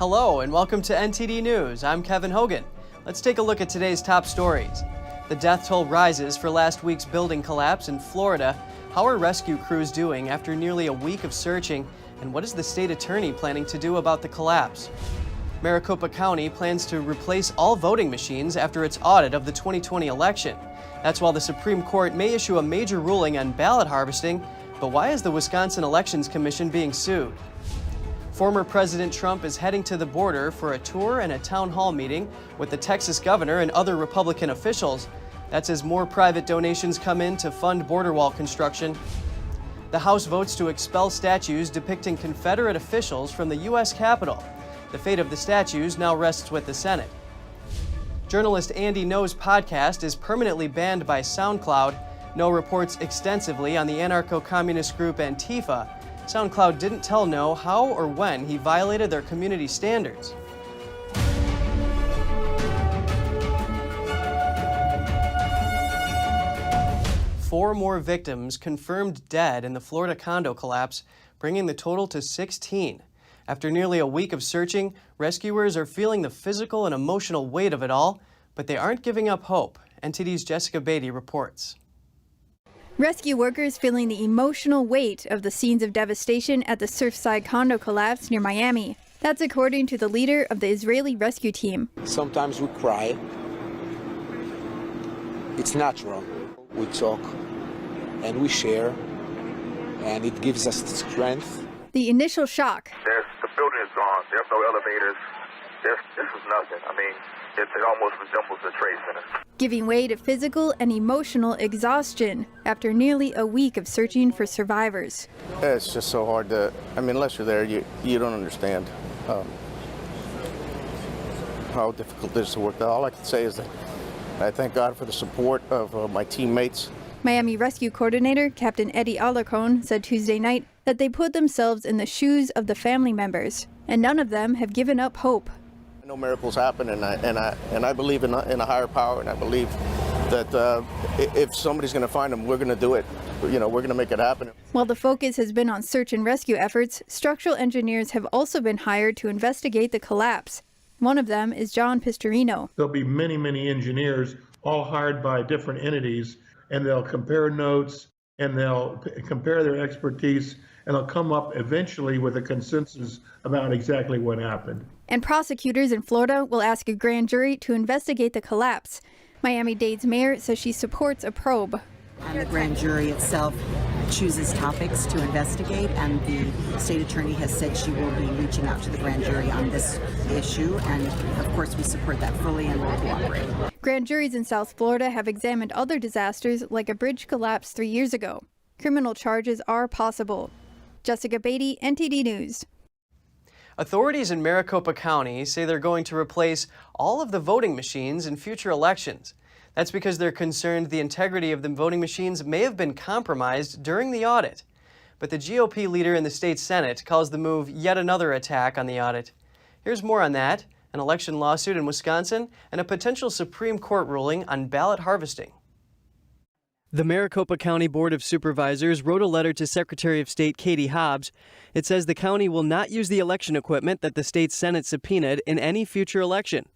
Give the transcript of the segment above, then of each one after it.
Hello and welcome to NTD News. I'm Kevin Hogan. Let's take a look at today's top stories. The death toll rises for last week's building collapse in Florida. How are rescue crews doing after nearly a week of searching? And what is the state attorney planning to do about the collapse? Maricopa County plans to replace all voting machines after its audit of the 2020 election. That's while the Supreme Court may issue a major ruling on ballot harvesting. But why is the Wisconsin Elections Commission being sued? Former President Trump is heading to the border for a tour and a town hall meeting with the Texas governor and other Republican officials. That's as more private donations come in to fund border wall construction. The House votes to expel statues depicting Confederate officials from the U.S. Capitol. The fate of the statues now rests with the Senate. Journalist Andy Ngo's podcast is permanently banned by Soundcloud. Ngo reports extensively on the anarcho-communist group Antifa. Soundcloud didn't tell Ngo how or when he violated their community standards. Four more victims confirmed dead in the Florida condo collapse, bringing the total to 16. After nearly a week of searching, rescuers are feeling the physical and emotional weight of it all, but they aren't giving up hope. NTD's Jessica Beatty reports. Rescue workers feeling the emotional weight of the scenes of devastation at the Surfside condo collapse near Miami. That's according to the leader of the Israeli rescue team. Sometimes we cry. It's natural. We talk and we share, and it gives us the strength. The initial shock. The building is gone. There's no elevators. This is nothing. I mean, it almost resembles the Trade Center. Giving way to physical and emotional exhaustion after nearly a week of searching for survivors. It's just so hard to, unless you're there, you don't understand how difficult it is to work. All I can say is that I thank God for the support of my teammates. Miami Rescue Coordinator Captain Eddie Alarcon said Tuesday night that they put themselves in the shoes of the family members, and none of them have given up hope. I know miracles happen, and I believe in a higher power, and I believe that if somebody's going to find them, we're going to do it. We're going to make it happen. While the focus has been on search and rescue efforts, structural engineers have also been hired to investigate the collapse. One of them is John Pistorino. There'll be many, many engineers, all hired by different entities, and they'll compare notes, and they'll compare their expertise, and they'll come up eventually with a consensus about exactly what happened. And prosecutors in Florida will ask a grand jury to investigate the collapse. Miami-Dade's mayor says she supports a probe. And the grand jury itself chooses topics to investigate, and the state attorney has said she will be reaching out to the grand jury on this issue, and of course we support that fully and will cooperate. Grand juries in South Florida have examined other disasters like a bridge collapse 3 years ago. Criminal charges are possible. Jessica Beatty, NTD News. Authorities in Maricopa County say they're going to replace all of the voting machines in future elections. That's because they're concerned the integrity of the voting machines may have been compromised during the audit. But the GOP leader in the state Senate calls the move yet another attack on the audit. Here's more on that, an election lawsuit in Wisconsin, and a potential Supreme Court ruling on ballot harvesting. The Maricopa County Board of Supervisors wrote a letter to Secretary of State Katie Hobbs. It says the county will not use the election equipment that the state Senate subpoenaed in any future election.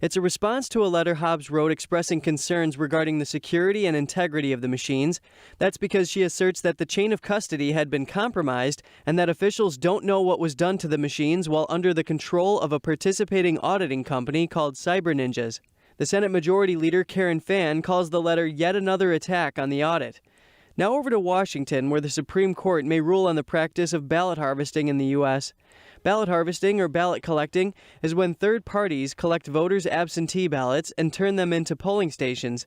It's a response to a letter Hobbs wrote expressing concerns regarding the security and integrity of the machines. That's because she asserts that the chain of custody had been compromised and that officials don't know what was done to the machines while under the control of a participating auditing company called Cyber Ninjas. The Senate Majority Leader Karen Fann calls the letter yet another attack on the audit. Now over to Washington, where the Supreme Court may rule on the practice of ballot harvesting in the U.S. Ballot harvesting, or ballot collecting, is when third parties collect voters' absentee ballots and turn them into polling stations.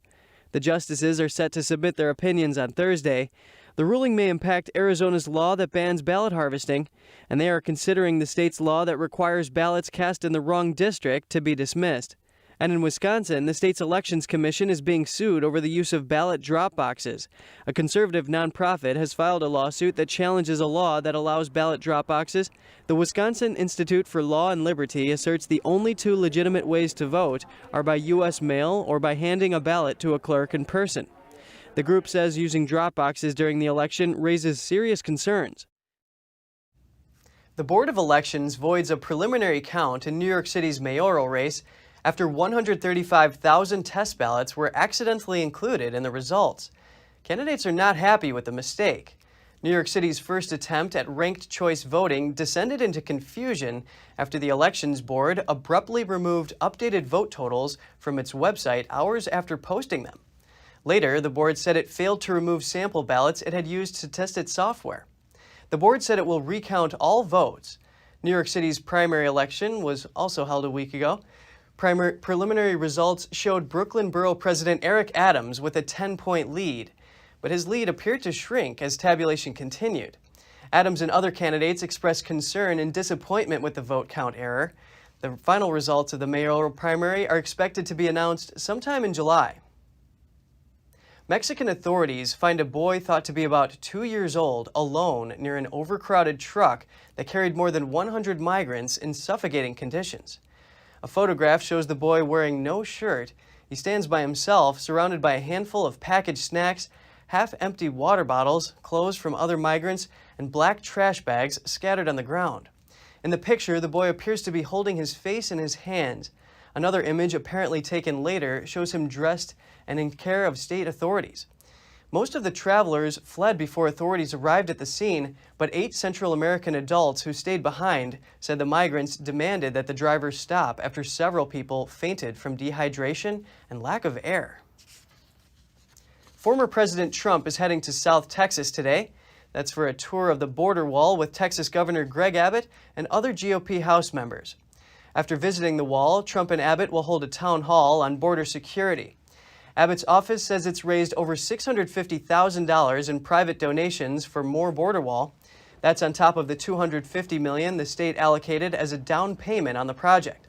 The justices are set to submit their opinions on Thursday. The ruling may impact Arizona's law that bans ballot harvesting, and they are considering the state's law that requires ballots cast in the wrong district to be dismissed. And in Wisconsin, the state's Elections Commission is being sued over the use of ballot drop boxes. A conservative nonprofit has filed a lawsuit that challenges a law that allows ballot drop boxes. The Wisconsin Institute for Law and Liberty asserts the only two legitimate ways to vote are by U.S. mail or by handing a ballot to a clerk in person. The group says using drop boxes during the election raises serious concerns. The Board of Elections voids a preliminary count in New York City's mayoral race after 135,000 test ballots were accidentally included in the results. Candidates are not happy with the mistake. New York City's first attempt at ranked choice voting descended into confusion after the Elections Board abruptly removed updated vote totals from its website hours after posting them. Later, the board said it failed to remove sample ballots it had used to test its software. The board said it will recount all votes. New York City's primary election was also held a week ago. Preliminary results showed Brooklyn Borough President Eric Adams with a 10-point lead, but his lead appeared to shrink as tabulation continued. Adams and other candidates expressed concern and disappointment with the vote count error. The final results of the mayoral primary are expected to be announced sometime in July. Mexican authorities find a boy thought to be about 2 years old alone near an overcrowded truck that carried more than 100 migrants in suffocating conditions. A photograph shows the boy wearing no shirt. He stands by himself, surrounded by a handful of packaged snacks, half-empty water bottles, clothes from other migrants, and black trash bags scattered on the ground. In the picture, the boy appears to be holding his face in his hands. Another image, apparently taken later, shows him dressed and in care of state authorities. Most of the travelers fled before authorities arrived at the scene, but 8 Central American adults who stayed behind said the migrants demanded that the driver stop after several people fainted from dehydration and lack of air. Former President Trump is heading to South Texas today. That's for a tour of the border wall with Texas Governor Greg Abbott and other GOP House members. After visiting the wall, Trump and Abbott will hold a town hall on border security. Abbott's office says it's raised over $650,000 in private donations for more border wall. That's on top of the $250 million the state allocated as a down payment on the project.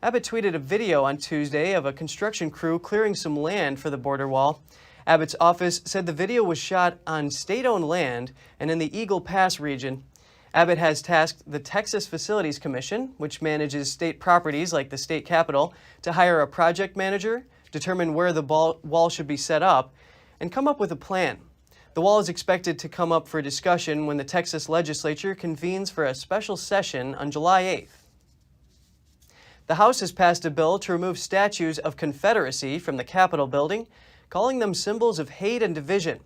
Abbott tweeted a video on Tuesday of a construction crew clearing some land for the border wall. Abbott's office said the video was shot on state-owned land and in the Eagle Pass region. Abbott has tasked the Texas Facilities Commission, which manages state properties like the state capitol, to hire a project manager, determine where the wall should be set up, and come up with a plan. The wall is expected to come up for discussion when the Texas legislature convenes for a special session on July 8th. The House has passed a bill to remove statues of Confederacy from the Capitol building, calling them symbols of hate and division.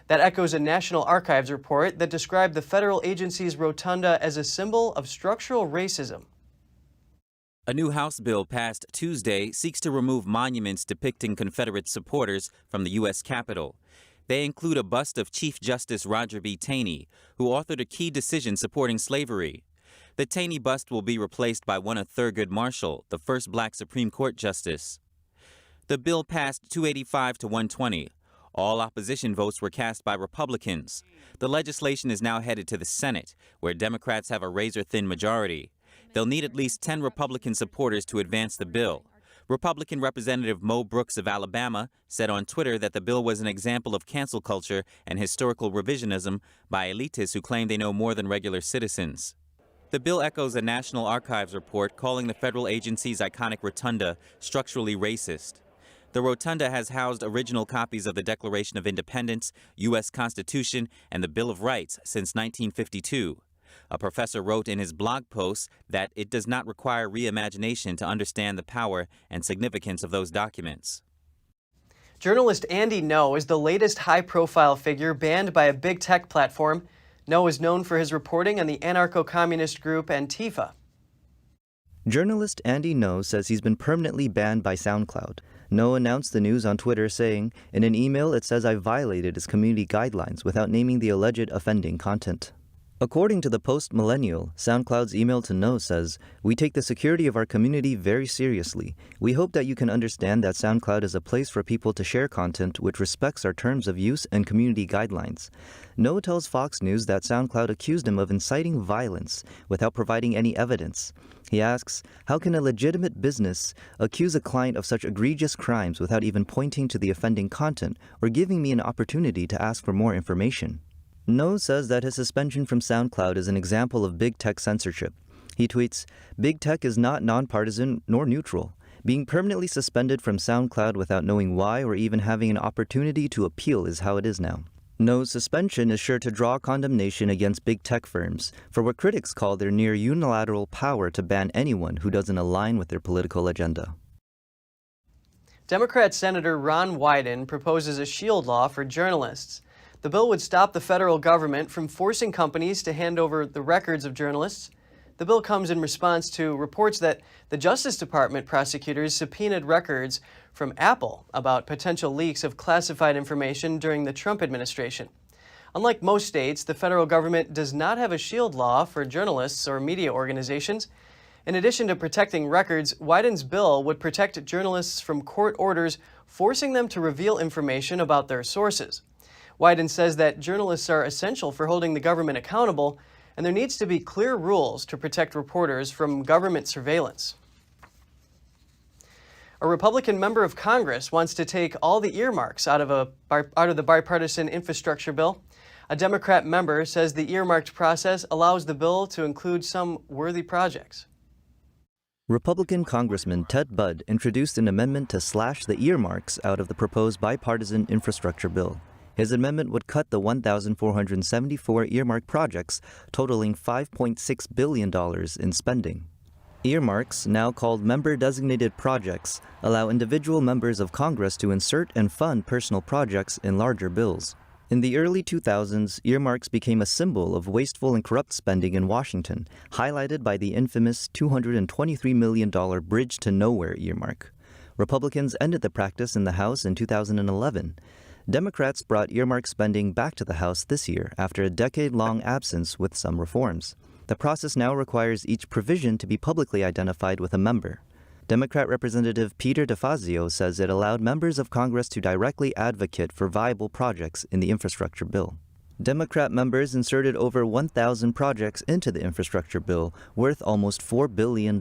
That echoes a National Archives report that described the federal agency's rotunda as a symbol of structural racism. A new House bill passed Tuesday seeks to remove monuments depicting Confederate supporters from the U.S. Capitol. They include a bust of Chief Justice Roger B. Taney, who authored a key decision supporting slavery. The Taney bust will be replaced by one of Thurgood Marshall, the first black Supreme Court justice. The bill passed 285 to 120. All opposition votes were cast by Republicans. The legislation is now headed to the Senate, where Democrats have a razor-thin majority. They'll need at least 10 Republican supporters to advance the bill. Republican Representative Mo Brooks of Alabama said on Twitter that the bill was an example of cancel culture and historical revisionism by elitists who claim they know more than regular citizens. The bill echoes a National Archives report calling the federal agency's iconic rotunda structurally racist. The rotunda has housed original copies of the Declaration of Independence, U.S. Constitution, and the Bill of Rights since 1952. A professor wrote in his blog post that it does not require reimagination to understand the power and significance of those documents. Journalist Andy Ngo is the latest high-profile figure banned by a big tech platform. Ngo is known for his reporting on the anarcho-communist group Antifa. Journalist Andy Ngo says he's been permanently banned by SoundCloud. Ngo announced the news on Twitter saying, "In an email it says I violated its community guidelines without naming the alleged offending content." According to the Post-Millennial, SoundCloud's email to Ngo says, "We take the security of our community very seriously. We hope that you can understand that SoundCloud is a place for people to share content which respects our terms of use and community guidelines." Ngo tells Fox News that SoundCloud accused him of inciting violence without providing any evidence. He asks, how can a legitimate business accuse a client of such egregious crimes without even pointing to the offending content or giving me an opportunity to ask for more information? Ngo says that his suspension from SoundCloud is an example of big tech censorship. He tweets, "Big tech is not nonpartisan nor neutral. Being permanently suspended from SoundCloud without knowing why or even having an opportunity to appeal is how it is now." No's suspension is sure to draw condemnation against big tech firms for what critics call their near unilateral power to ban anyone who doesn't align with their political agenda. Democrat Senator Ron Wyden proposes a shield law for journalists. The bill would stop the federal government from forcing companies to hand over the records of journalists. The bill comes in response to reports that the Justice Department prosecutors subpoenaed records from Apple about potential leaks of classified information during the Trump administration. Unlike most states, the federal government does not have a shield law for journalists or media organizations. In addition to protecting records, Wyden's bill would protect journalists from court orders forcing them to reveal information about their sources. Wyden says that journalists are essential for holding the government accountable, and there needs to be clear rules to protect reporters from government surveillance. A Republican member of Congress wants to take all the earmarks out of the bipartisan infrastructure bill. A Democrat member says the earmarked process allows the bill to include some worthy projects. Republican Congressman Ted Budd introduced an amendment to slash the earmarks out of the proposed bipartisan infrastructure bill. His amendment would cut the 1,474 earmarked projects, totaling $5.6 billion in spending. Earmarks, now called member-designated projects, allow individual members of Congress to insert and fund personal projects in larger bills. In the early 2000s, earmarks became a symbol of wasteful and corrupt spending in Washington, highlighted by the infamous $223 million Bridge to Nowhere earmark. Republicans ended the practice in the House in 2011. Democrats brought earmark spending back to the House this year after a decade-long absence with some reforms. The process now requires each provision to be publicly identified with a member. Democrat Representative Peter DeFazio says it allowed members of Congress to directly advocate for viable projects in the infrastructure bill. Democrat members inserted over 1,000 projects into the infrastructure bill, worth almost $4 billion.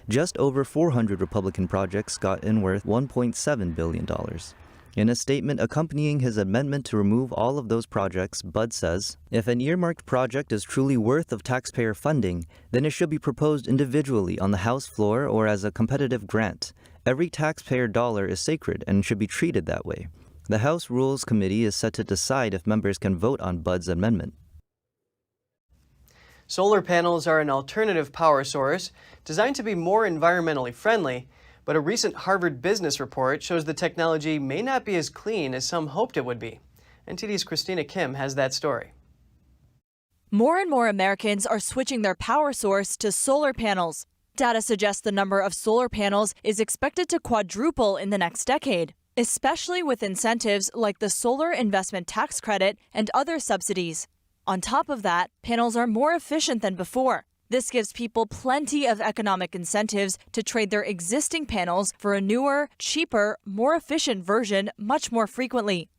Just over 400 Republican projects got in worth $1.7 billion. In a statement accompanying his amendment to remove all of those projects, Budd says, if an earmarked project is truly worth of taxpayer funding, then it should be proposed individually on the House floor or as a competitive grant. Every taxpayer dollar is sacred and should be treated that way. The House Rules Committee is set to decide if members can vote on Budd's amendment. Solar panels are an alternative power source designed to be more environmentally friendly, but a recent Harvard Business report shows the technology may not be as clean as some hoped it would be. NTD's Christina Kim has that story. More and more Americans are switching their power source to solar panels. Data suggests the number of solar panels is expected to quadruple in the next decade, especially with incentives like the Solar Investment Tax Credit and other subsidies. On top of that, panels are more efficient than before. This gives people plenty of economic incentives to trade their existing panels for a newer, cheaper, more efficient version much more frequently.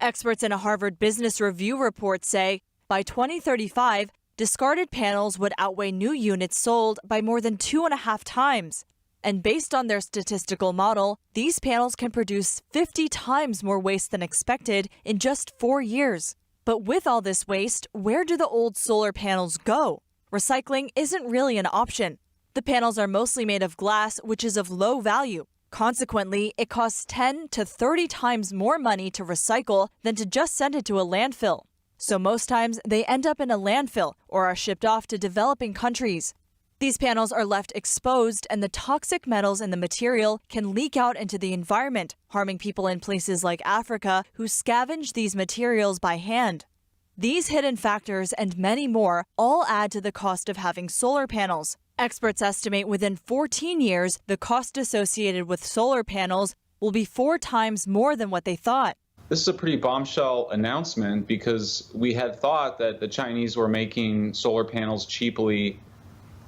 Experts in a Harvard Business Review report say by 2035, discarded panels would outweigh new units sold by more than 2.5 times. And based on their statistical model, these panels can produce 50 times more waste than expected in just 4 years. But with all this waste, where do the old solar panels go? Recycling isn't really an option. The panels are mostly made of glass, which is of low value. Consequently, it costs 10 to 30 times more money to recycle than to just send it to a landfill. So most times, they end up in a landfill or are shipped off to developing countries. These panels are left exposed, and the toxic metals in the material can leak out into the environment, harming people in places like Africa who scavenge these materials by hand. These hidden factors and many more all add to the cost of having solar panels. Experts estimate within 14 years, the cost associated with solar panels will be 4 times more than what they thought. This is a pretty bombshell announcement because we had thought that the Chinese were making solar panels cheaply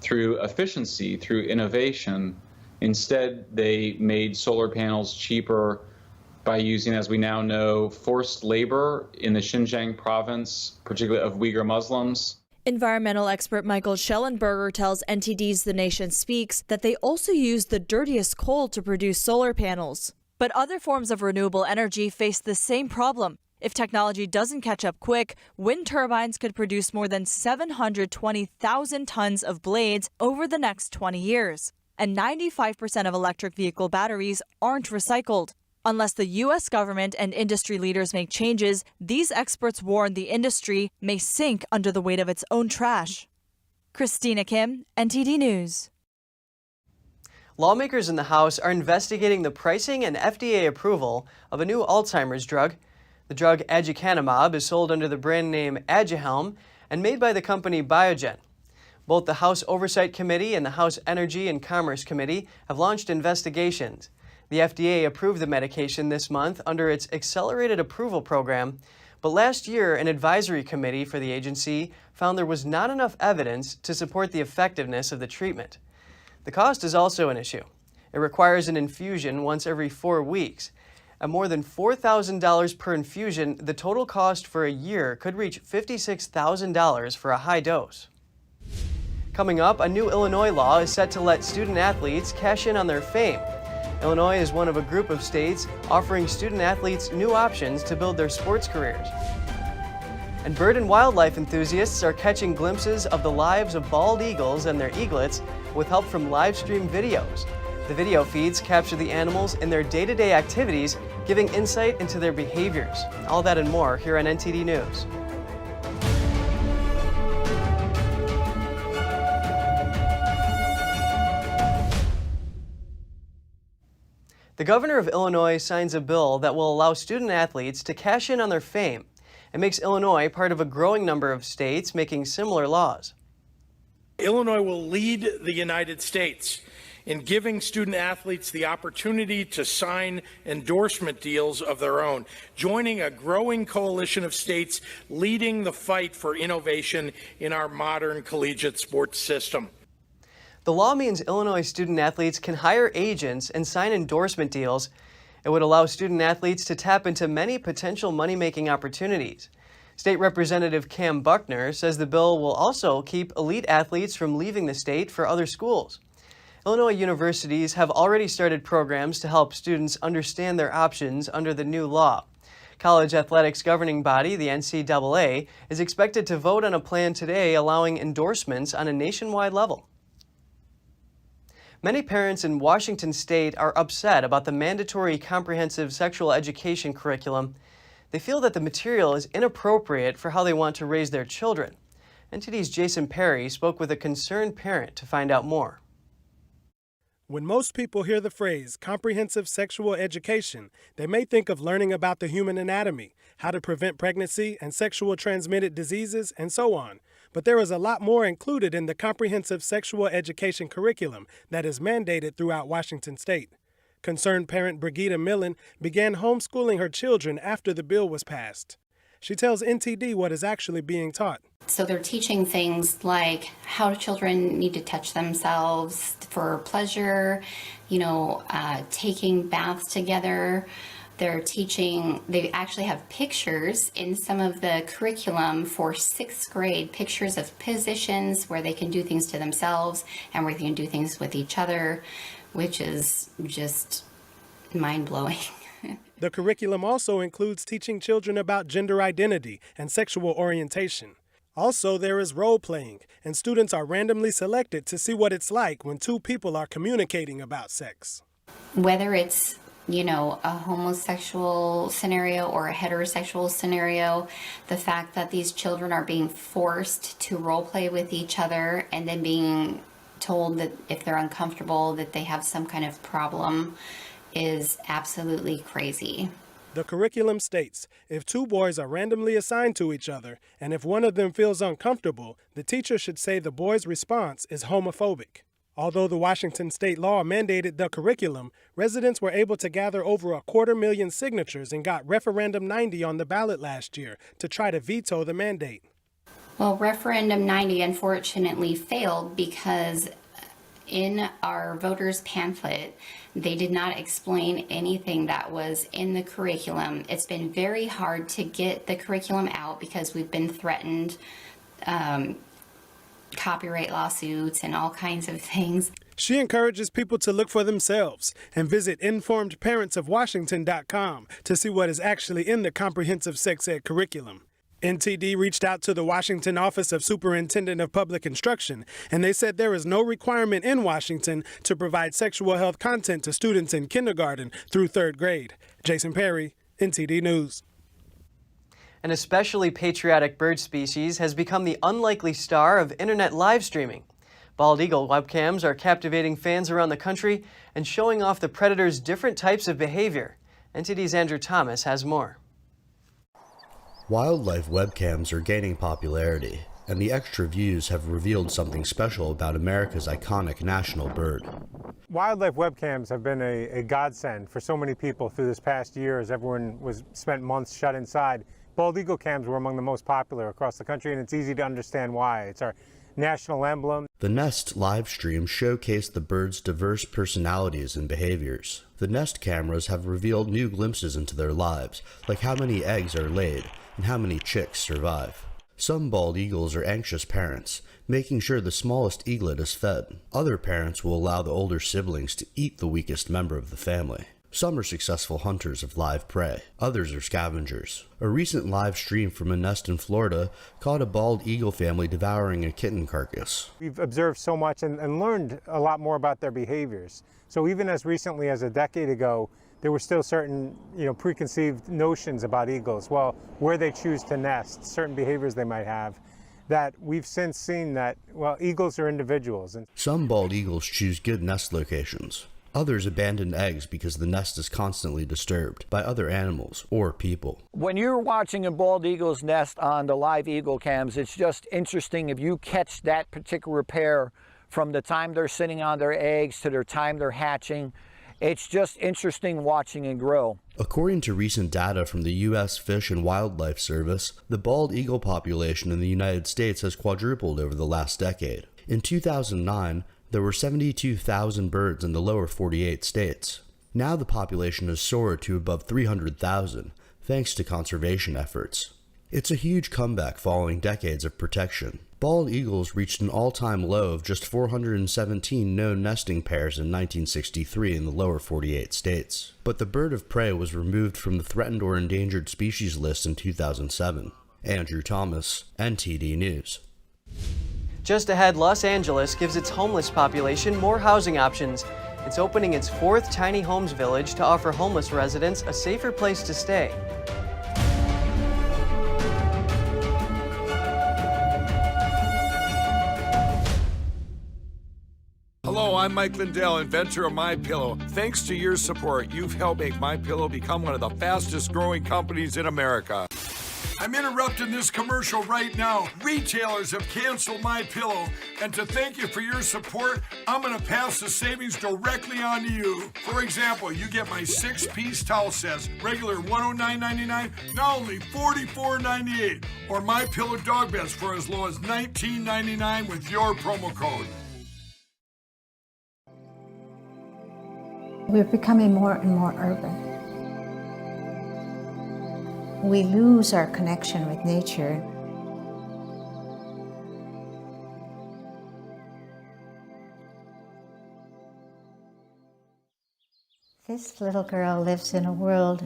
through efficiency, through innovation. Instead, they made solar panels cheaper by using, as we now know, forced labor in the Xinjiang province, particularly of Uyghur Muslims. Environmental expert Michael Schellenberger tells NTD's The Nation Speaks that they also use the dirtiest coal to produce solar panels. But other forms of renewable energy face the same problem. If technology doesn't catch up quick, wind turbines could produce more than 720,000 tons of blades over the next 20 years. And 95% of electric vehicle batteries aren't recycled. Unless the U.S. government and industry leaders make changes, these experts warn the industry may sink under the weight of its own trash. Christina Kim, NTD News. Lawmakers in the House are investigating the pricing and FDA approval of a new Alzheimer's drug. The drug aducanumab is sold under the brand name Aduhelm and made by the company Biogen. Both the House Oversight Committee and the House Energy and Commerce Committee have launched investigations. The FDA approved the medication this month under its Accelerated Approval Program, but last year an advisory committee for the agency found there was not enough evidence to support the effectiveness of the treatment. The cost is also an issue. It requires an infusion once every 4 weeks. At more than $4,000 per infusion, the total cost for a year could reach $56,000 for a high dose. Coming up, a new Illinois law is set to let student athletes cash in on their fame. Illinois is one of a group of states offering student athletes new options to build their sports careers. And bird and wildlife enthusiasts are catching glimpses of the lives of bald eagles and their eaglets with help from live stream videos. The video feeds capture the animals in their day-to-day activities, giving insight into their behaviors. All that and more here on NTD News. The governor of Illinois signs a bill that will allow student athletes to cash in on their fame. It makes Illinois part of a growing number of states making similar laws. Illinois will lead the United States in giving student athletes the opportunity to sign endorsement deals of their own, joining a growing coalition of states leading the fight for innovation in our modern collegiate sports system. The law means Illinois student athletes can hire agents and sign endorsement deals. It would allow student athletes to tap into many potential money-making opportunities. State Representative Cam Buckner says the bill will also keep elite athletes from leaving the state for other schools. Illinois universities have already started programs to help students understand their options under the new law. College athletics governing body, the NCAA, is expected to vote on a plan today allowing endorsements on a nationwide level. Many parents in Washington state are upset about the mandatory comprehensive sexual education curriculum. They feel that the material is inappropriate for how they want to raise their children. NTD's Jason Perry spoke with a concerned parent to find out more. When most people hear the phrase comprehensive sexual education, they may think of learning about the human anatomy, how to prevent pregnancy and sexual transmitted diseases, and so on. But there is a lot more included in the comprehensive sexual education curriculum that is mandated throughout Washington state. Concerned parent Brigida Millen began homeschooling her children after the bill was passed. She tells NTD what is actually being taught. So they're teaching things like how children need to touch themselves for pleasure, taking baths together. They actually have pictures in some of the curriculum for 6th grade, pictures of positions where they can do things to themselves and where they can do things with each other, which is just mind-blowing. The curriculum also includes teaching children about gender identity and sexual orientation. Also, there is role-playing, and students are randomly selected to see what it's like when two people are communicating about sex. Whether it's a homosexual scenario or a heterosexual scenario, the fact that these children are being forced to role play with each other and then being told that if they're uncomfortable that they have some kind of problem is absolutely crazy. The curriculum states if two boys are randomly assigned to each other and if one of them feels uncomfortable, the teacher should say the boy's response is homophobic. Although the Washington state law mandated the curriculum, residents were able to gather over 250,000 signatures and got Referendum 90 on the ballot last year to try to veto the mandate. Well, Referendum 90 unfortunately failed because in our voters' pamphlet, they did not explain anything that was in the curriculum. It's been very hard to get the curriculum out because we've been threatened copyright lawsuits and all kinds of things. She encourages people to look for themselves and visit informedparentsofwashington.com to see what is actually in the comprehensive sex ed curriculum. NTD reached out to the Washington Office of Superintendent of Public Instruction, and they said there is no requirement in Washington to provide sexual health content to students in kindergarten through 3rd grade. Jason Perry, NTD News. An especially patriotic bird species has become the unlikely star of internet live streaming. Bald eagle webcams are captivating fans around the country and showing off the predator's different types of behavior. NTD's Andrew Thomas has more. Wildlife webcams are gaining popularity, and the extra views have revealed something special about America's iconic national bird. Wildlife webcams have been a godsend for so many people through this past year as everyone spent months shut inside. Bald eagle cams were among the most popular across the country, and it's easy to understand why. It's our national emblem. The Nest live stream showcased the bird's diverse personalities and behaviors. The Nest cameras have revealed new glimpses into their lives, like how many eggs are laid and how many chicks survive. Some bald eagles are anxious parents, making sure the smallest eaglet is fed. Other parents will allow the older siblings to eat the weakest member of the family. Some are successful hunters of live prey. Others are scavengers. A recent live stream from a nest in Florida caught a bald eagle family devouring a kitten carcass. We've observed so much and learned a lot more about their behaviors. So even as recently as a decade ago, there were still certain, preconceived notions about eagles. Well, where they choose to nest, certain behaviors they might have, that we've since seen that, eagles are individuals. Some bald eagles choose good nest locations. Others abandon eggs because the nest is constantly disturbed by other animals or people. When you're watching a bald eagle's nest on the live eagle cams, it's just interesting if you catch that particular pair from the time they're sitting on their eggs to their time they're hatching. It's just interesting watching it grow. According to recent data from the U.S. Fish and Wildlife Service, the bald eagle population in the United States has quadrupled over the last decade. In 2009, there were 72,000 birds in the lower 48 states. Now the population has soared to above 300,000, thanks to conservation efforts. It's a huge comeback following decades of protection. Bald eagles reached an all-time low of just 417 known nesting pairs in 1963 in the lower 48 states. But the bird of prey was removed from the threatened or endangered species list in 2007. Andrew Thomas, NTD News. Just ahead, Los Angeles gives its homeless population more housing options. It's opening its 4th tiny homes village to offer homeless residents a safer place to stay. Hello, I'm Mike Lindell, inventor of MyPillow. Thanks to your support, you've helped make MyPillow become one of the fastest growing companies in America. I'm interrupting this commercial right now. Retailers have canceled MyPillow, and to thank you for your support, I'm going to pass the savings directly on to you. For example, you get my 6-piece towel sets, regular $109.99, now only $44.98, or MyPillow dog beds for as low as $19.99 with your promo code. We're becoming more and more urban. We lose our connection with nature. This little girl lives in a world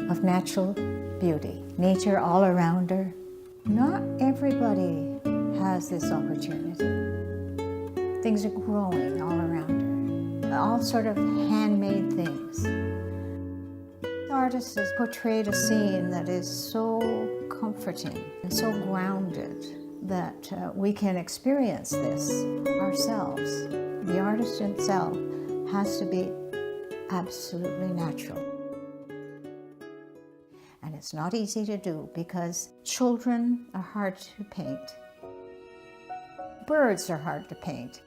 of natural beauty, nature all around her. Not everybody has this opportunity. Things are growing all around her. All sort of handmade things. The artist has portrayed a scene that is so comforting and so grounded that we can experience this ourselves. The artist himself has to be absolutely natural. And it's not easy to do because children are hard to paint. Birds are hard to paint.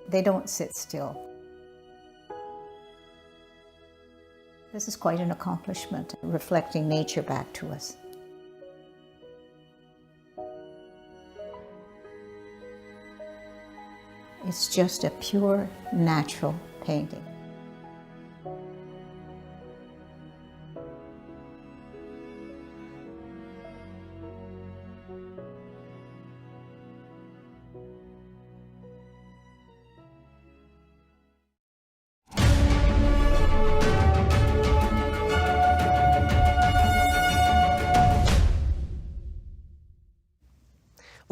They don't sit still. This is quite an accomplishment, reflecting nature back to us. It's just a pure, natural painting.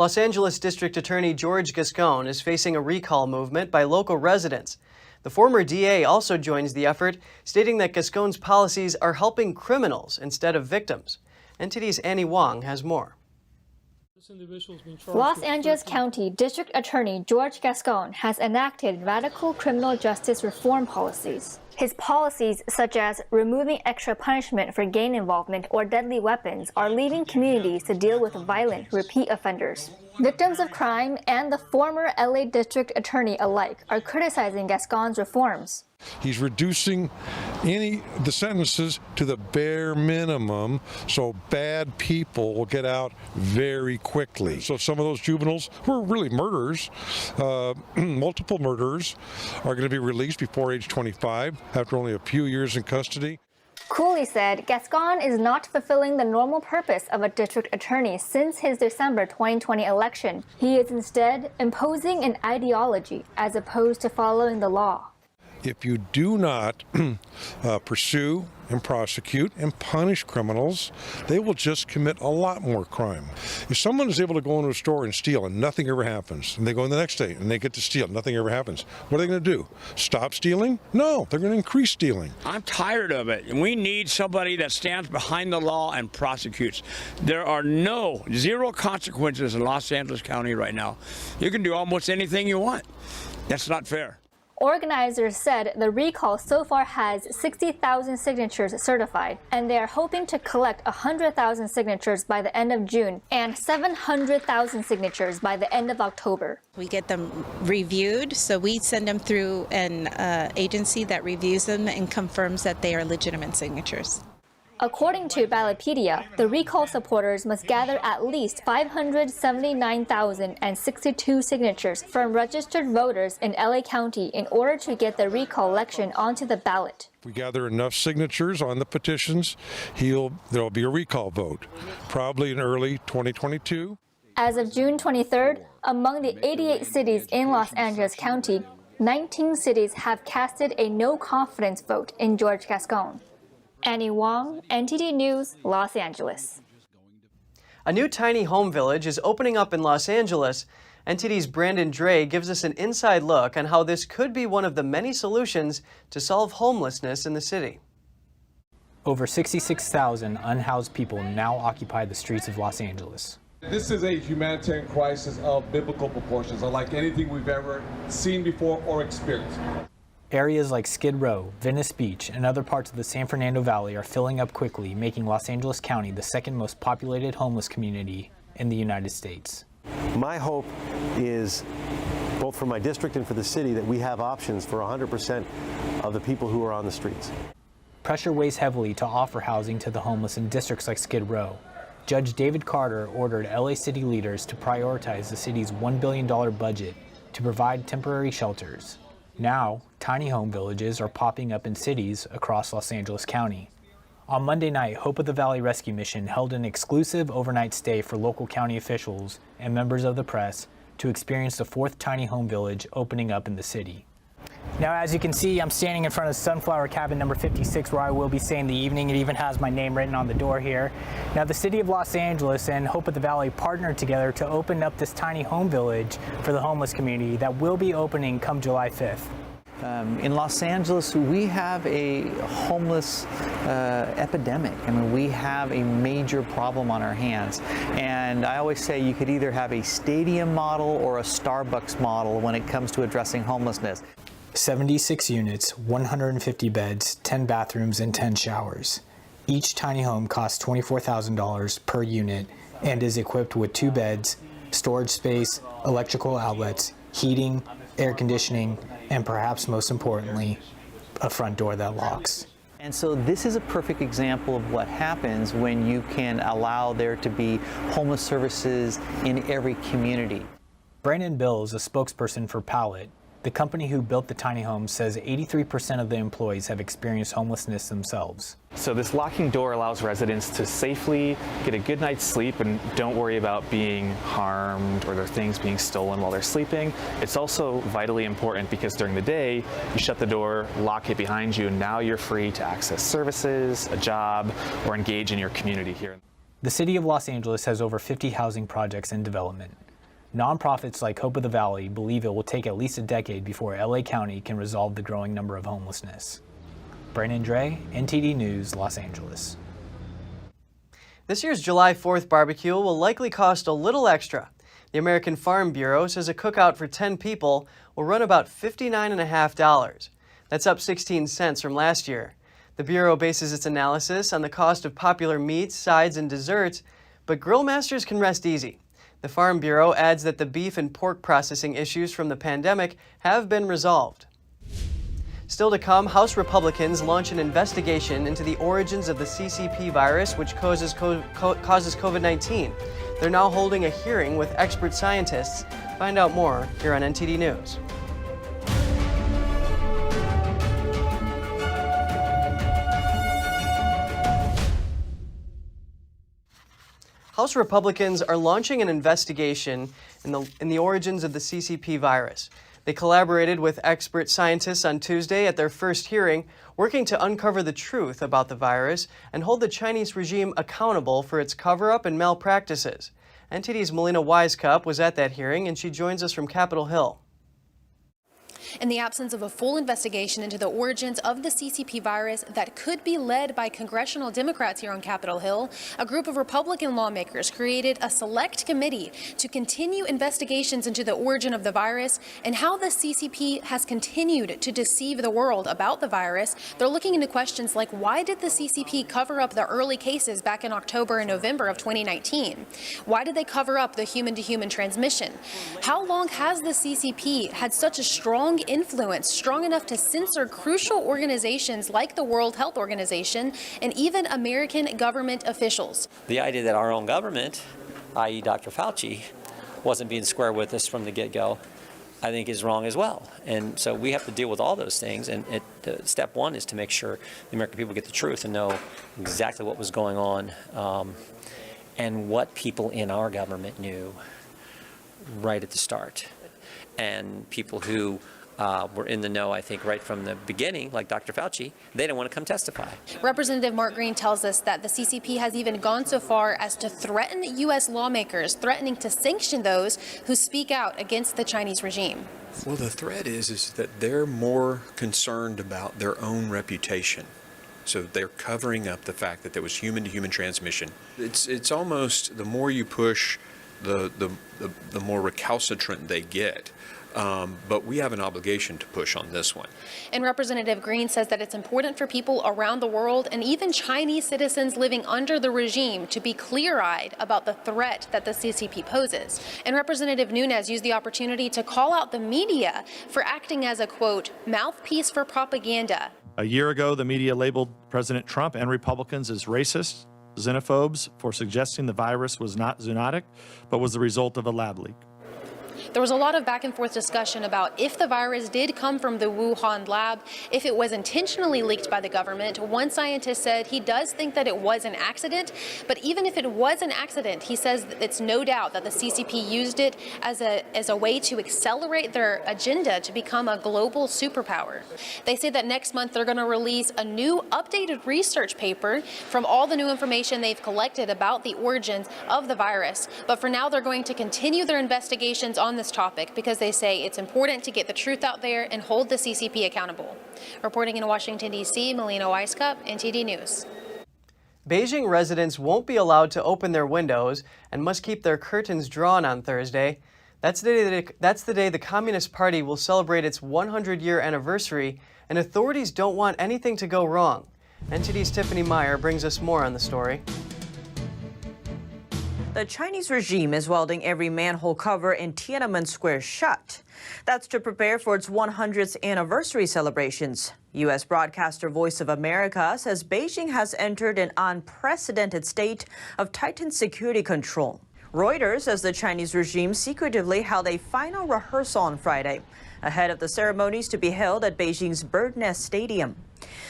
Los Angeles District Attorney George Gascon is facing a recall movement by local residents. The former DA also joins the effort, stating that Gascon's policies are helping criminals instead of victims. NTD's Annie Wong has more. Los Angeles County District Attorney George Gascon has enacted radical criminal justice reform policies. His policies, such as removing extra punishment for gang involvement or deadly weapons, are leaving communities to deal with violent repeat offenders. Victims of crime and the former LA District Attorney alike are criticizing Gascon's reforms. He's reducing the sentences to the bare minimum, so bad people will get out very quickly. So some of those juveniles who are really murderers, multiple murderers, are going to be released before age 25 after only a few years in custody. Cooley said Gascon is not fulfilling the normal purpose of a district attorney since his December 2020 election. He is instead imposing an ideology as opposed to following the law. If you do not pursue and prosecute and punish criminals, they will just commit a lot more crime. If someone is able to go into a store and steal and nothing ever happens, and they go in the next day and they get to steal, nothing ever happens, what are they going to do? Stop stealing? No, they're going to increase stealing. I'm tired of it. We need somebody that stands behind the law and prosecutes. There are zero consequences in Los Angeles County right now. You can do almost anything you want. That's not fair. Organizers said the recall so far has 60,000 signatures certified, and they are hoping to collect 100,000 signatures by the end of June and 700,000 signatures by the end of October. We get them reviewed, so we send them through an agency that reviews them and confirms that they are legitimate signatures. According to Ballotpedia, the recall supporters must gather at least 579,062 signatures from registered voters in LA County in order to get the recall election onto the ballot. If we gather enough signatures on the petitions, there'll be a recall vote, probably in early 2022. As of June 23rd, among the 88 cities in Los Angeles County, 19 cities have casted a no confidence vote in George Gascon. Annie Wong, NTD News, Los Angeles. A new tiny home village is opening up in Los Angeles. NTD's Brandon Dre gives us an inside look on how this could be one of the many solutions to solve homelessness in the city. Over 66,000 unhoused people now occupy the streets of Los Angeles. This is a humanitarian crisis of biblical proportions, unlike anything we've ever seen before or experienced. Areas like Skid Row, Venice Beach, and other parts of the San Fernando Valley are filling up quickly, making Los Angeles County the second most populated homeless community in the United States. My hope is, both for my district and for the city, that we have options for 100% of the people who are on the streets. Pressure weighs heavily to offer housing to the homeless in districts like Skid Row. Judge David Carter ordered LA city leaders to prioritize the city's $1 billion budget to provide temporary shelters. Now, tiny home villages are popping up in cities across Los Angeles County. On Monday night, Hope of the Valley Rescue Mission held an exclusive overnight stay for local county officials and members of the press to experience the fourth tiny home village opening up in the city. Now, as you can see, I'm standing in front of Sunflower Cabin number 56, where I will be staying the evening. It even has my name written on the door here. Now, the city of Los Angeles and Hope of the Valley partnered together to open up this tiny home village for the homeless community that will be opening come July 5th. In Los Angeles, we have a homeless epidemic. I mean, we have a major problem on our hands. And I always say you could either have a stadium model or a Starbucks model when it comes to addressing homelessness. 76 units, 150 beds, 10 bathrooms, and 10 showers. Each tiny home costs $24,000 per unit and is equipped with 2 beds, storage space, electrical outlets, heating, air conditioning, and perhaps most importantly, a front door that locks. And so this is a perfect example of what happens when you can allow there to be homeless services in every community. Brandon Bill is a spokesperson for Pallet. The company who built the tiny homes says 83% of the employees have experienced homelessness themselves. So this locking door allows residents to safely get a good night's sleep and don't worry about being harmed or their things being stolen while they're sleeping. It's also vitally important because during the day, you shut the door, lock it behind you, and now you're free to access services, a job, or engage in your community here. The city of Los Angeles has over 50 housing projects in development. Nonprofits like Hope of the Valley believe it will take at least a decade before LA County can resolve the growing number of homelessness. Brandon Dre, NTD News, Los Angeles. This year's July 4th barbecue will likely cost a little extra. The American Farm Bureau says a cookout for 10 people will run about $59.50. That's up 16 cents from last year. The Bureau bases its analysis on the cost of popular meats, sides, and desserts, but grill masters can rest easy. The Farm Bureau adds that the beef and pork processing issues from the pandemic have been resolved. Still to come, House Republicans launch an investigation into the origins of the CCP virus, which causes COVID-19. They're now holding a hearing with expert scientists. Find out more here on NTD News. House Republicans are launching an investigation in the origins of the CCP virus. They collaborated with expert scientists on Tuesday at their first hearing, working to uncover the truth about the virus and hold the Chinese regime accountable for its cover-up and malpractices. NTD's Melina Wisecup was at that hearing, and she joins us from Capitol Hill. In the absence of a full investigation into the origins of the CCP virus that could be led by congressional Democrats here on Capitol Hill, a group of Republican lawmakers created a select committee to continue investigations into the origin of the virus and how the CCP has continued to deceive the world about the virus. They're looking into questions like, why did the CCP cover up the early cases back in October and November of 2019? Why did they cover up the human-to-human transmission? How long has the CCP had such a strong influence, strong enough to censor crucial organizations like the World Health Organization and even American government officials? The idea that our own government, i.e. Dr. Fauci, wasn't being square with us from the get-go, I think is wrong as well. And so we have to deal with all those things. And step one is to make sure the American people get the truth and know exactly what was going on and what people in our government knew right at the start. And people who were in the know, I think, right from the beginning, like Dr. Fauci, they didn't want to come testify. Representative Mark Green tells us that the CCP has even gone so far as to threaten U.S. lawmakers, threatening to sanction those who speak out against the Chinese regime. Well, the threat is that they're more concerned about their own reputation. So they're covering up the fact that there was human-to-human transmission. It's almost, the more you push, the more recalcitrant they get. But we have an obligation to push on this one. And Representative Green says that it's important for people around the world and even Chinese citizens living under the regime to be clear-eyed about the threat that the CCP poses. And Representative Nunes used the opportunity to call out the media for acting as a, quote, mouthpiece for propaganda. A year ago, the media labeled President Trump and Republicans as racist, xenophobes for suggesting the virus was not zoonotic, but was the result of a lab leak. There was a lot of back and forth discussion about if the virus did come from the Wuhan lab, if it was intentionally leaked by the government. One scientist said he does think that it was an accident, but even if it was an accident, he says it's no doubt that the CCP used it as a way to accelerate their agenda to become a global superpower. They say that next month they're going to release a new updated research paper from all the new information they've collected about the origins of the virus. But for now, they're going to continue their investigations on this topic because they say it's important to get the truth out there and hold the CCP accountable. Reporting in Washington, D.C., Melina Wisecup, NTD News. Beijing residents won't be allowed to open their windows and must keep their curtains drawn on Thursday. That's the day the Communist Party will celebrate its 100-year anniversary, and authorities don't want anything to go wrong. NTD's Tiffany Meyer brings us more on the story. The Chinese regime is welding every manhole cover in Tiananmen Square shut. That's to prepare for its 100th anniversary celebrations. U.S. broadcaster Voice of America says Beijing has entered an unprecedented state of tightened security control. Reuters says the Chinese regime secretively held a final rehearsal on Friday, ahead of the ceremonies to be held at Beijing's Bird Nest Stadium.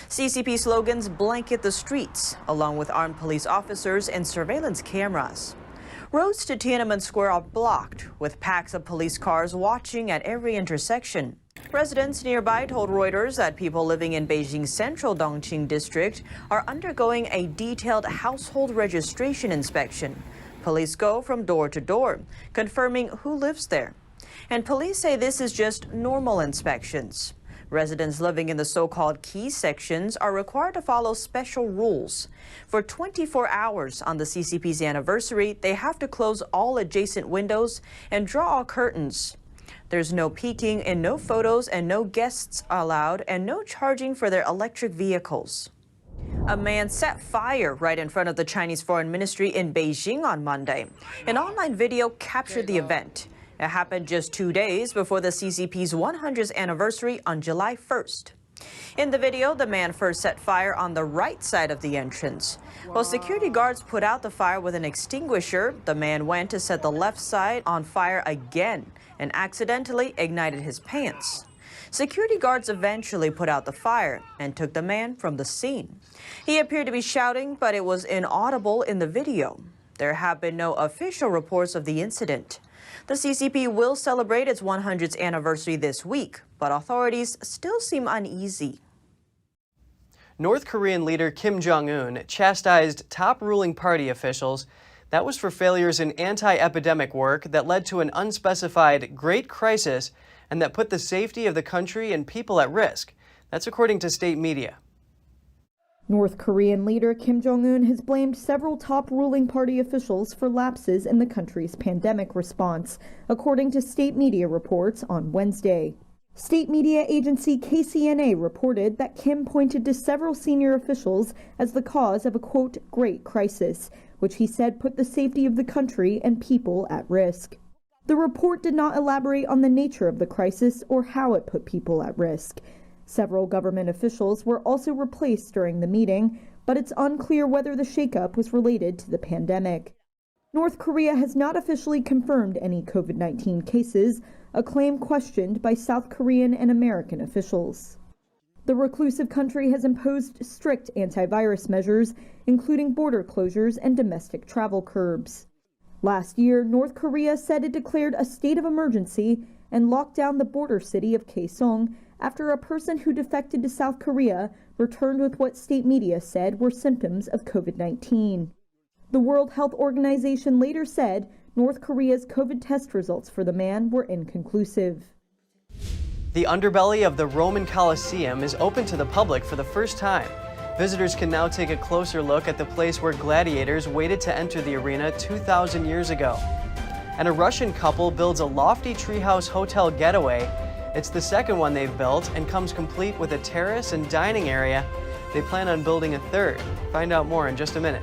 CCP slogans blanket the streets, along with armed police officers and surveillance cameras. Roads to Tiananmen Square are blocked, with packs of police cars watching at every intersection. Residents nearby told Reuters that people living in Beijing's central Dongqing district are undergoing a detailed household registration inspection. Police go from door to door, confirming who lives there. And police say this is just normal inspections. Residents living in the so-called key sections are required to follow special rules. For 24 hours on the CCP's anniversary, they have to close all adjacent windows and draw all curtains. There's no peeking and no photos and no guests allowed and no charging for their electric vehicles. A man set fire right in front of the Chinese Foreign Ministry in Beijing on Monday. An online video captured the event. It happened just 2 days before the CCP's 100th anniversary on July 1st. In the video, the man first set fire on the right side of the entrance. While security guards put out the fire with an extinguisher, the man went to set the left side on fire again and accidentally ignited his pants. Security guards eventually put out the fire and took the man from the scene. He appeared to be shouting, but it was inaudible in the video. There have been no official reports of the incident. The CCP will celebrate its 100th anniversary this week, but authorities still seem uneasy. North Korean leader Kim Jong-un chastised top ruling party officials. That was for failures in anti-epidemic work that led to an unspecified great crisis and that put the safety of the country and people at risk. That's according to state media. North Korean leader Kim Jong-un has blamed several top ruling party officials for lapses in the country's pandemic response, according to state media reports on Wednesday. State media agency KCNA reported that Kim pointed to several senior officials as the cause of a, quote, great crisis, which he said put the safety of the country and people at risk. The report did not elaborate on the nature of the crisis or how it put people at risk. Several government officials were also replaced during the meeting, but it's unclear whether the shakeup was related to the pandemic. North Korea has not officially confirmed any COVID-19 cases, a claim questioned by South Korean and American officials. The reclusive country has imposed strict antivirus measures, including border closures and domestic travel curbs. Last year, North Korea said it declared a state of emergency and locked down the border city of Kaesong after a person who defected to South Korea returned with what state media said were symptoms of COVID-19. The World Health Organization later said North Korea's COVID test results for the man were inconclusive. The underbelly of the Roman Colosseum is open to the public for the first time. Visitors can now take a closer look at the place where gladiators waited to enter the arena 2,000 years ago. And a Russian couple builds a lofty treehouse hotel getaway. It's the second one they've built and comes complete with a terrace and dining area. They plan on building a third. Find out more in just a minute.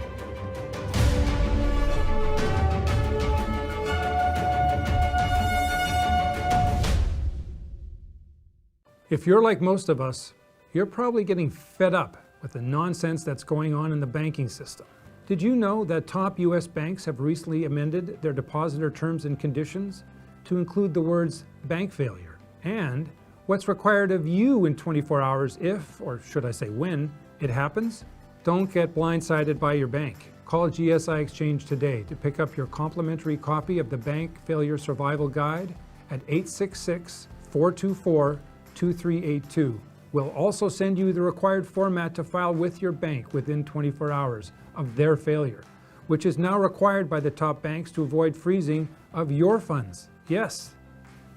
If you're like most of us, you're probably getting fed up with the nonsense that's going on in the banking system. Did you know that top U.S. banks have recently amended their depositor terms and conditions to include the words bank failure and what's required of you in 24 hours if, or should I say when, it happens? Don't get blindsided by your bank. Call GSI Exchange today to pick up your complimentary copy of the Bank Failure Survival Guide at 866-424-2382. We'll also send you the required format to file with your bank within 24 hours of their failure, which is now required by the top banks to avoid freezing of your funds. Yes,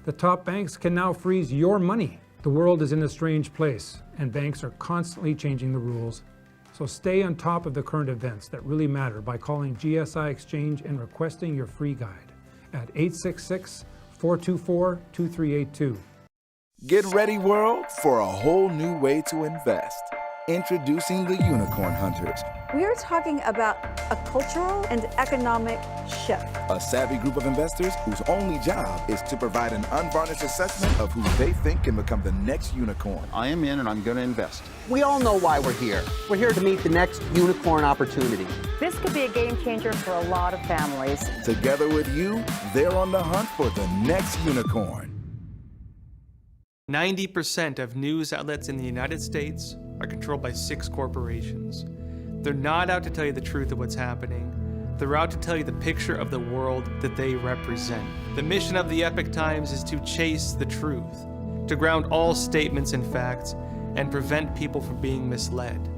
the top banks can now freeze your money. The world is in a strange place, and banks are constantly changing the rules. So stay on top of the current events that really matter by calling GSI Exchange and requesting your free guide at 866-424-2382. Get ready, world, for a whole new way to invest. Introducing the Unicorn Hunters. We are talking about a cultural and economic shift. A savvy group of investors whose only job is to provide an unvarnished assessment of who they think can become the next unicorn. I am in and I'm going to invest. We all know why we're here. We're here to meet the next unicorn opportunity. This could be a game changer for a lot of families. Together with you, they're on the hunt for the next unicorn. 90% of news outlets in the United States are controlled by 6 corporations. They're not out to tell you the truth of what's happening. They're out to tell you the picture of the world that they represent. The mission of the Epoch Times is to chase the truth, to ground all statements in facts, and prevent people from being misled.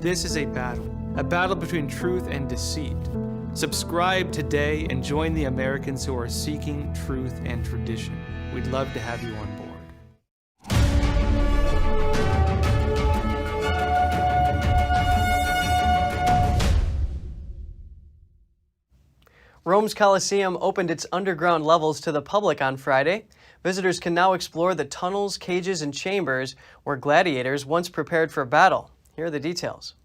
This is a battle between truth and deceit. Subscribe today and join the Americans who are seeking truth and tradition. We'd love to have you on board. Rome's Colosseum opened its underground levels to the public on Friday. Visitors can now explore the tunnels, cages, and chambers where gladiators once prepared for battle. Here are the details.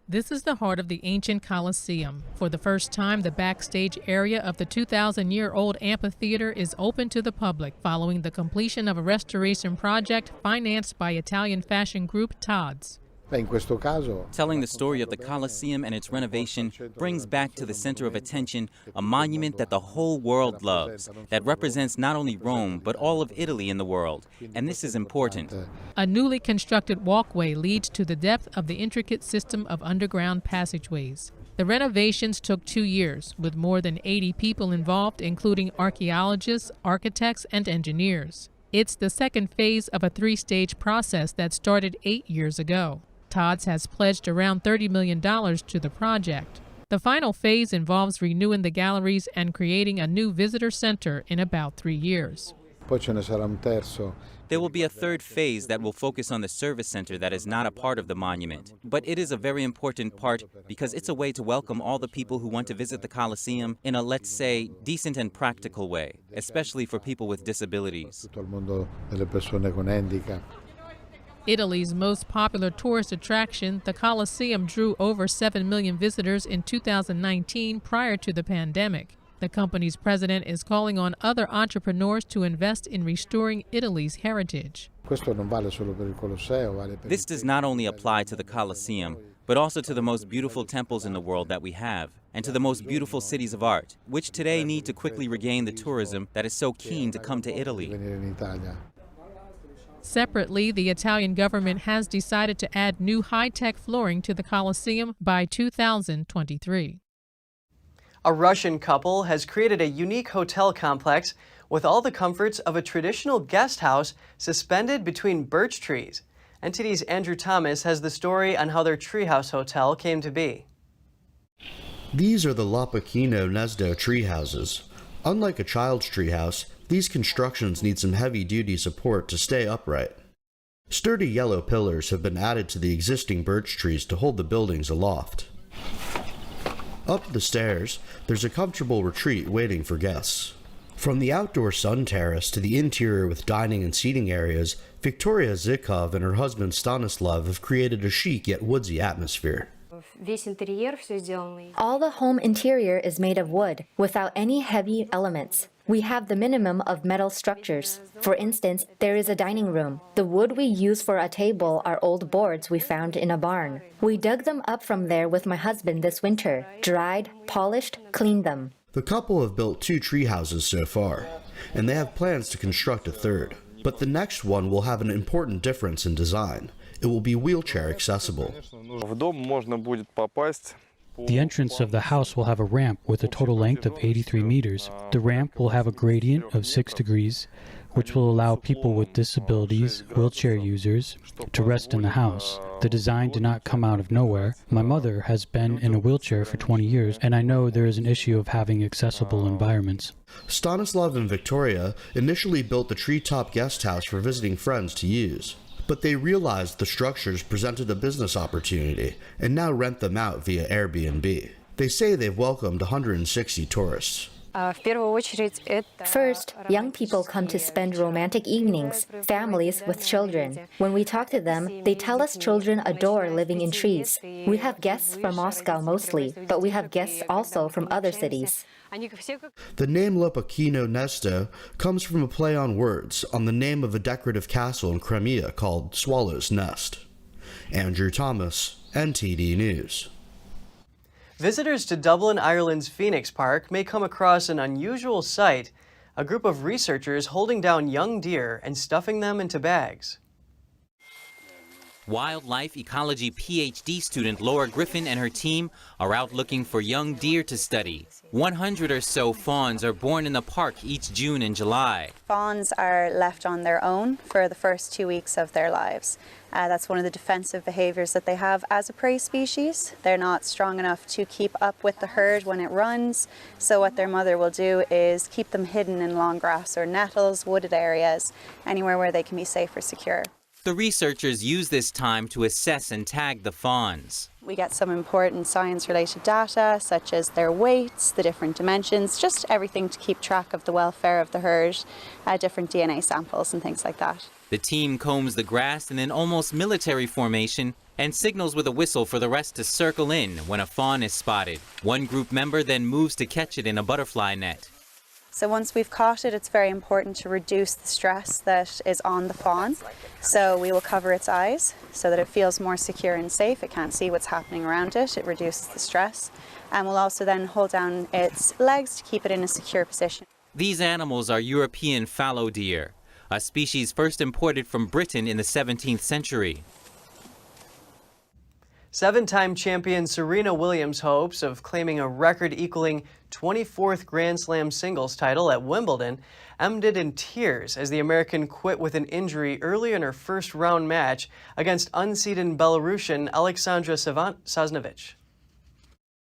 This is the heart of the ancient Colosseum. For the first time, the backstage area of the 2,000-year-old amphitheater is open to the public following the completion of a restoration project financed by Italian fashion group Scolds. Telling the story of the Colosseum and its renovation brings back to the center of attention a monument that the whole world loves, that represents not only Rome, but all of Italy in the world. And this is important. A newly constructed walkway leads to the depth of the intricate system of underground passageways. The renovations took 2 years, with more than 80 people involved, including archaeologists, architects, and engineers. It's the second phase of a 3-stage process that started 8 years ago. Scolds has pledged around $30 million to the project. The final phase involves renewing the galleries and creating a new visitor center in about 3 years. There will be a third phase that will focus on the service center that is not a part of the monument. But it is a very important part because it's a way to welcome all the people who want to visit the Colosseum in a, let's say, decent and practical way, especially for people with disabilities. Italy's most popular tourist attraction, the Colosseum drew over 7 million visitors in 2019 prior to the pandemic. The company's president is calling on other entrepreneurs to invest in restoring Italy's heritage. This does not only apply to the Colosseum, but also to the most beautiful temples in the world that we have, and to the most beautiful cities of art, which today need to quickly regain the tourism that is so keen to come to Italy. Separately, the Italian government has decided to add new high-tech flooring to the Colosseum by 2023. A Russian couple has created a unique hotel complex with all the comforts of a traditional guest house suspended between birch trees. NTD's Andrew Thomas has the story on how their Treehouse hotel came to be. These are the Lapse tree houses. Unlike a child's treehouse, these constructions need some heavy-duty support to stay upright. Sturdy yellow pillars have been added to the existing birch trees to hold the buildings aloft. Up the stairs, there's a comfortable retreat waiting for guests. From the outdoor sun terrace to the interior with dining and seating areas, Victoria Zykov and her husband Stanislav have created a chic yet woodsy atmosphere. All the home interior is made of wood, without any heavy elements. We have the minimum of metal structures. For instance, there is a dining room. The wood we use for a table are old boards we found in a barn. We dug them up from there with my husband this winter, dried, polished, cleaned them. The couple have built 2 tree houses so far, and they have plans to construct a third. But the next one will have an important difference in design. It will be wheelchair accessible. The entrance of the house will have a ramp with a total length of 83 meters. The ramp will have a gradient of 6 degrees, which will allow people with disabilities, wheelchair users, to rest in the house. The design did not come out of nowhere. My mother has been in a wheelchair for 20 years, and I know there is an issue of having accessible environments. Stanislav and Victoria initially built the treetop guest house for visiting friends to use. But they realized the structures presented a business opportunity and now rent them out via Airbnb. They say they've welcomed 160 tourists. First, young people come to spend romantic evenings, families with children. When we talk to them, they tell us children adore living in trees. We have guests from Moscow mostly, but we have guests also from other cities. The name Lopakino Nesto comes from a play on words on the name of a decorative castle in Crimea called Swallow's Nest. Andrew Thomas, NTD News. Visitors to Dublin, Ireland's Phoenix Park may come across an unusual sight, a group of researchers holding down young deer and stuffing them into bags. Wildlife ecology PhD student Laura Griffin and her team are out looking for young deer to study. 100 or so fawns are born in the park each June and July. Fawns are left on their own for the first 2 weeks of their lives. That's one of the defensive behaviors that they have as a prey species. They're not strong enough to keep up with the herd when it runs, so what their mother will do is keep them hidden in long grass or nettles, wooded areas, anywhere where they can be safe or secure. The researchers use this time to assess and tag the fawns. We get some important science-related data, such as their weights, the different dimensions, just everything to keep track of the welfare of the herd, different DNA samples and things like that. The team combs the grass in an almost military formation and signals with a whistle for the rest to circle in when a fawn is spotted. One group member then moves to catch it in a butterfly net. So once we've caught it, it's very important to reduce the stress that is on the fawn. So we will cover its eyes so that it feels more secure and safe. It can't see what's happening around it. It reduces the stress. And we'll also then hold down its legs to keep it in a secure position. These animals are European fallow deer, a species first imported from Britain in the 17th century. Seven-time champion Serena Williams' hopes of claiming a record-equaling 24th Grand Slam singles title at Wimbledon ended in tears as the American quit with an injury early in her first-round match against unseeded Belarusian Alexandra Sasnovich.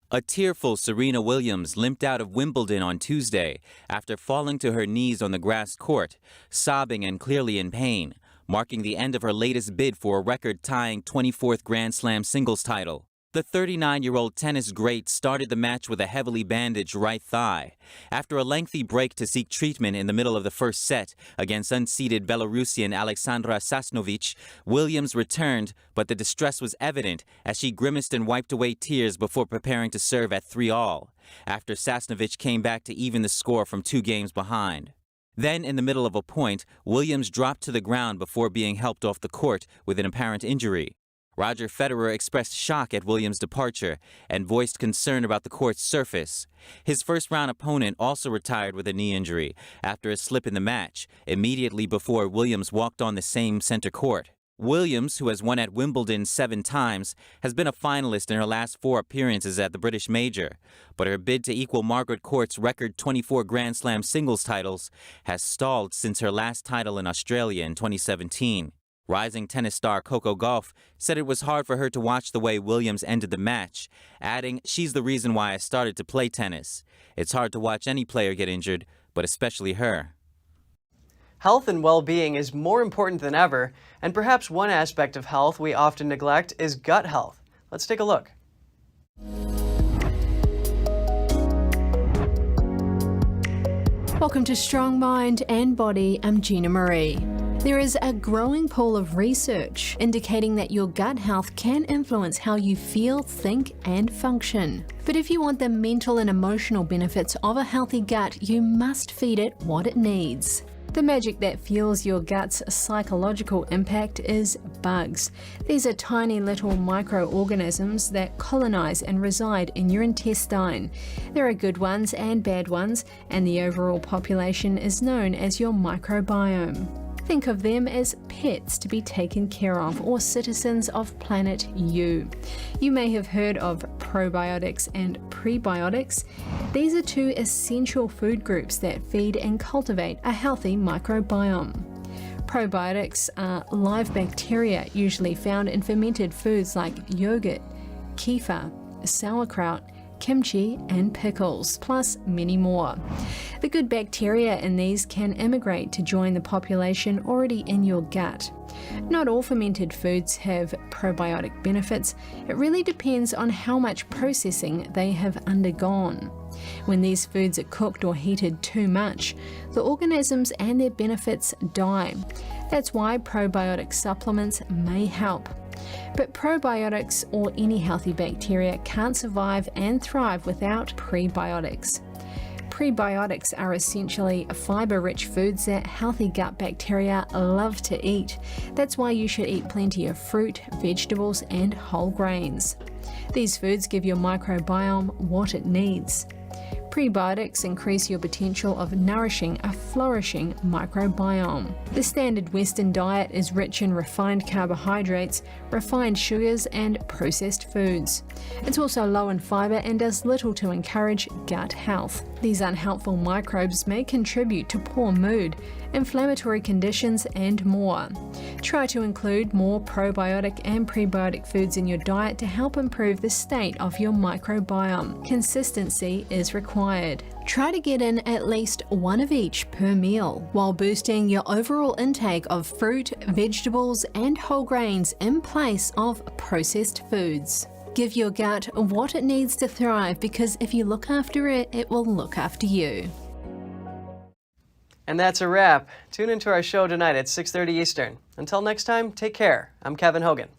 A tearful Serena Williams limped out of Wimbledon on Tuesday after falling to her knees on the grass court, sobbing and clearly in pain, marking the end of her latest bid for a record-tying 24th Grand Slam singles title. The 39-year-old tennis great started the match with a heavily bandaged right thigh. After a lengthy break to seek treatment in the middle of the first set against unseeded Belarusian Alexandra Sasnovich, Williams returned, but the distress was evident as she grimaced and wiped away tears before preparing to serve at 3-all, after Sasnovich came back to even the score from 2 games behind. Then, in the middle of a point, Williams dropped to the ground before being helped off the court with an apparent injury. Roger Federer expressed shock at Williams' departure and voiced concern about the court's surface. His first-round opponent also retired with a knee injury after a slip in the match, immediately before Williams walked on the same center court. Williams, who has won at Wimbledon 7 times, has been a finalist in her last 4 appearances at the British Major, but her bid to equal Margaret Court's record 24 Grand Slam singles titles has stalled since her last title in Australia in 2017. Rising tennis star Coco Gauff said it was hard for her to watch the way Williams ended the match, adding, "She's the reason why I started to play tennis. It's hard to watch any player get injured, but especially her." Health and well-being is more important than ever, and perhaps one aspect of health we often neglect is gut health. Let's take a look. Welcome to Strong Mind and Body. I'm Gina Marie. There is a growing pool of research indicating that your gut health can influence how you feel, think, and function. But if you want the mental and emotional benefits of a healthy gut, you must feed it what it needs. The magic that fuels your gut's psychological impact is bugs. These are tiny little microorganisms that colonize and reside in your intestine. There are good ones and bad ones, and the overall population is known as your microbiome. Think of them as pets to be taken care of, or citizens of planet U. You may have heard of probiotics and prebiotics. These are 2 essential food groups that feed and cultivate a healthy microbiome. Probiotics are live bacteria usually found in fermented foods like yogurt, kefir, sauerkraut, kimchi, and pickles, plus many more. The good bacteria in these can immigrate to join the population already in your gut. Not all fermented foods have probiotic benefits. It really depends on how much processing they have undergone. When these foods are cooked or heated too much, the organisms and their benefits die. That's why probiotic supplements may help. But probiotics, or any healthy bacteria, can't survive and thrive without prebiotics. Prebiotics are essentially fiber-rich foods that healthy gut bacteria love to eat. That's why you should eat plenty of fruit, vegetables, and whole grains. These foods give your microbiome what it needs. Prebiotics increase your potential of nourishing a flourishing microbiome. The standard Western diet is rich in refined carbohydrates, refined sugars, and processed foods. It's also low in fiber and does little to encourage gut health. These unhelpful microbes may contribute to poor mood, inflammatory conditions, and more. Try to include more probiotic and prebiotic foods in your diet to help improve the state of your microbiome. Consistency is required. Try to get in at least one of each per meal, while boosting your overall intake of fruit, vegetables, and whole grains in place of processed foods. Give your gut what it needs to thrive, because if you look after it, it will look after you. And that's a wrap. Tune into our show tonight at 6:30 Eastern. Until next time, take care. I'm Kevin Hogan.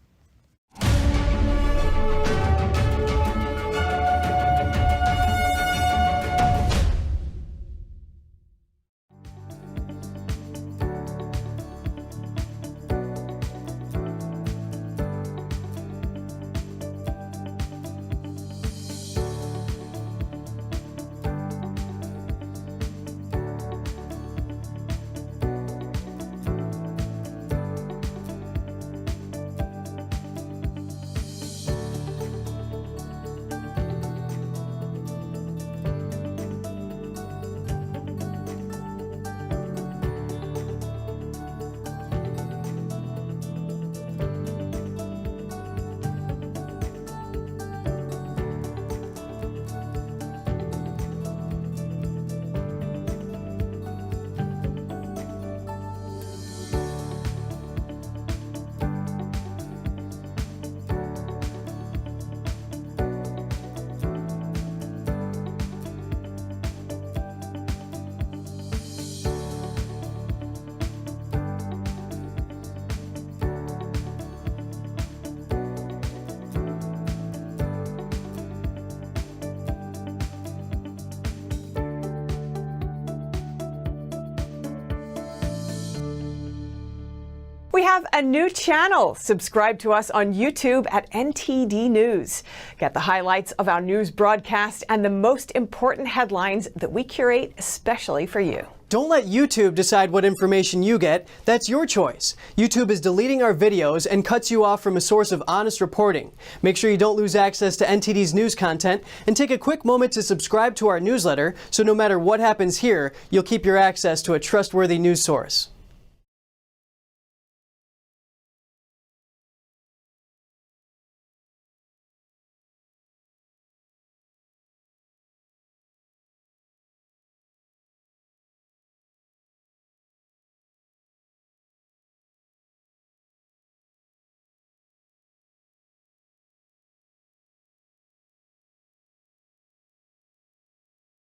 We have a new channel. Subscribe to us on YouTube at NTD News. Get the highlights of our news broadcast and the most important headlines that we curate especially for you. Don't let YouTube decide what information you get. That's your choice. YouTube is deleting our videos and cuts you off from a source of honest reporting. Make sure you don't lose access to NTD's news content, and take a quick moment to subscribe to our newsletter so no matter what happens here, you'll keep your access to a trustworthy news source.